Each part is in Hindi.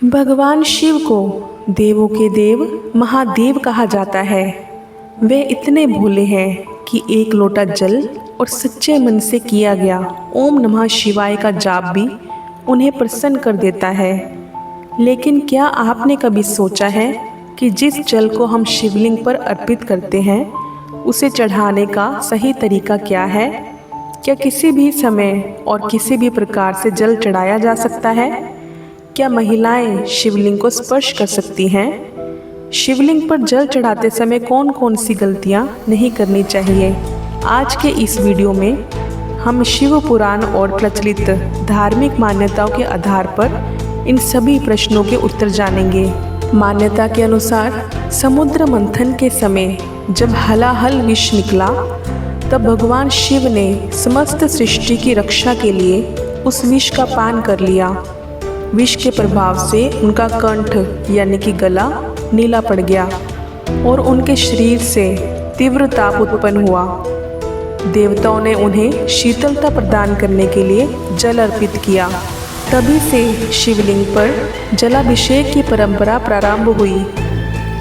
भगवान शिव को देवों के देव महादेव कहा जाता है। वे इतने भोले हैं कि एक लोटा जल और सच्चे मन से किया गया ओम नमः शिवाय का जाप भी उन्हें प्रसन्न कर देता है। लेकिन क्या आपने कभी सोचा है कि जिस जल को हम शिवलिंग पर अर्पित करते हैं उसे चढ़ाने का सही तरीका क्या है? क्या किसी भी समय और किसी भी प्रकार से जल चढ़ाया जा सकता है? क्या महिलाएं शिवलिंग को स्पर्श कर सकती हैं? शिवलिंग पर जल चढ़ाते समय कौन कौन सी गलतियां नहीं करनी चाहिए? आज के इस वीडियो में हम शिव पुराण और प्रचलित धार्मिक मान्यताओं के आधार पर इन सभी प्रश्नों के उत्तर जानेंगे। मान्यता के अनुसार समुद्र मंथन के समय जब हलाहल विष निकला तब भगवान शिव ने समस्त सृष्टि की रक्षा के लिए उस विष का पान कर लिया। विष के प्रभाव से उनका कंठ यानी कि गला नीला पड़ गया और उनके शरीर से तीव्र ताप उत्पन्न हुआ। देवताओं ने उन्हें शीतलता प्रदान करने के लिए जल अर्पित किया। तभी से शिवलिंग पर जलाभिषेक की परंपरा प्रारंभ हुई।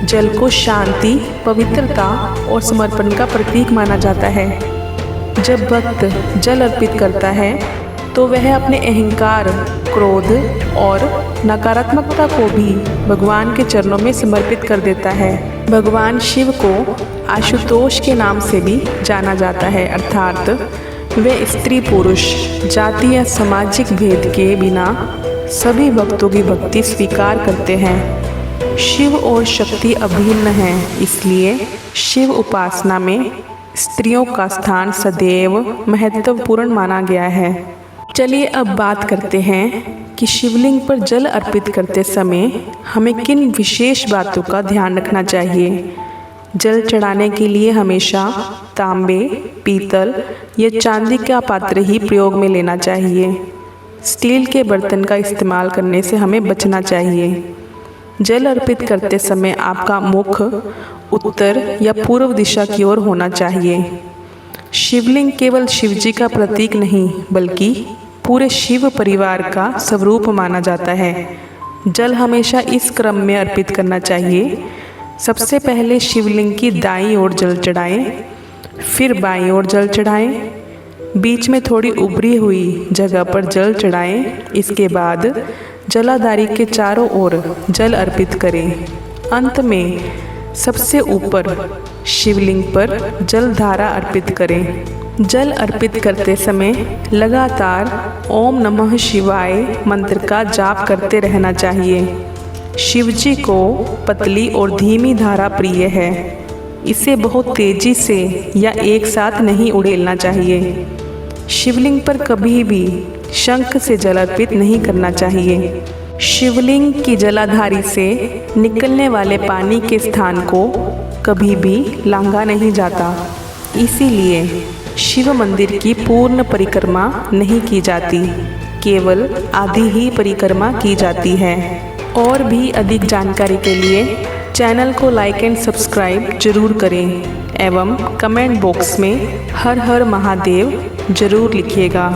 जल को शांति, पवित्रता और समर्पण का प्रतीक माना जाता है। जब भक्त जल अर्पित करता है तो वह अपने अहंकार, क्रोध और नकारात्मकता को भी भगवान के चरणों में समर्पित कर देता है। भगवान शिव को आशुतोष के नाम से भी जाना जाता है, अर्थात वे स्त्री पुरुष जाति या सामाजिक भेद के बिना सभी भक्तों की भक्ति स्वीकार करते हैं। शिव और शक्ति अभिन्न हैं, इसलिए शिव उपासना में स्त्रियों का स्थान सदैव महत्वपूर्ण माना गया है। चलिए अब बात करते हैं कि शिवलिंग पर जल अर्पित करते समय हमें किन विशेष बातों का ध्यान रखना चाहिए। जल चढ़ाने के लिए हमेशा तांबे, पीतल या चांदी का पात्र ही प्रयोग में लेना चाहिए। स्टील के बर्तन का इस्तेमाल करने से हमें बचना चाहिए। जल अर्पित करते समय आपका मुख उत्तर या पूर्व दिशा की ओर होना चाहिए। शिवलिंग केवल शिवजी का प्रतीक नहीं बल्कि पूरे शिव परिवार का स्वरूप माना जाता है। जल हमेशा इस क्रम में अर्पित करना चाहिए। सबसे पहले शिवलिंग की दाईं ओर जल चढ़ाएं, फिर बाईं ओर जल चढ़ाएं, बीच में थोड़ी उभरी हुई जगह पर जल चढ़ाएं। इसके बाद जलाधारी के चारों ओर जल अर्पित करें। अंत में सबसे ऊपर शिवलिंग पर जल धारा अर्पित करें। जल अर्पित करते समय लगातार ओम नमः शिवाय मंत्र का जाप करते रहना चाहिए। शिवजी को पतली और धीमी धारा प्रिय है। इसे बहुत तेजी से या एक साथ नहीं उड़ेलना चाहिए। शिवलिंग पर कभी भी शंख से जल अर्पित नहीं करना चाहिए। शिवलिंग की जलाधारी से निकलने वाले पानी के स्थान को कभी भी लांघा नहीं जाता। इसीलिए शिव मंदिर की पूर्ण परिक्रमा नहीं की जाती, केवल आधी ही परिक्रमा की जाती है। और भी अधिक जानकारी के लिए चैनल को लाइक एंड सब्सक्राइब जरूर करें एवं कमेंट बॉक्स में हर हर महादेव जरूर लिखिएगा।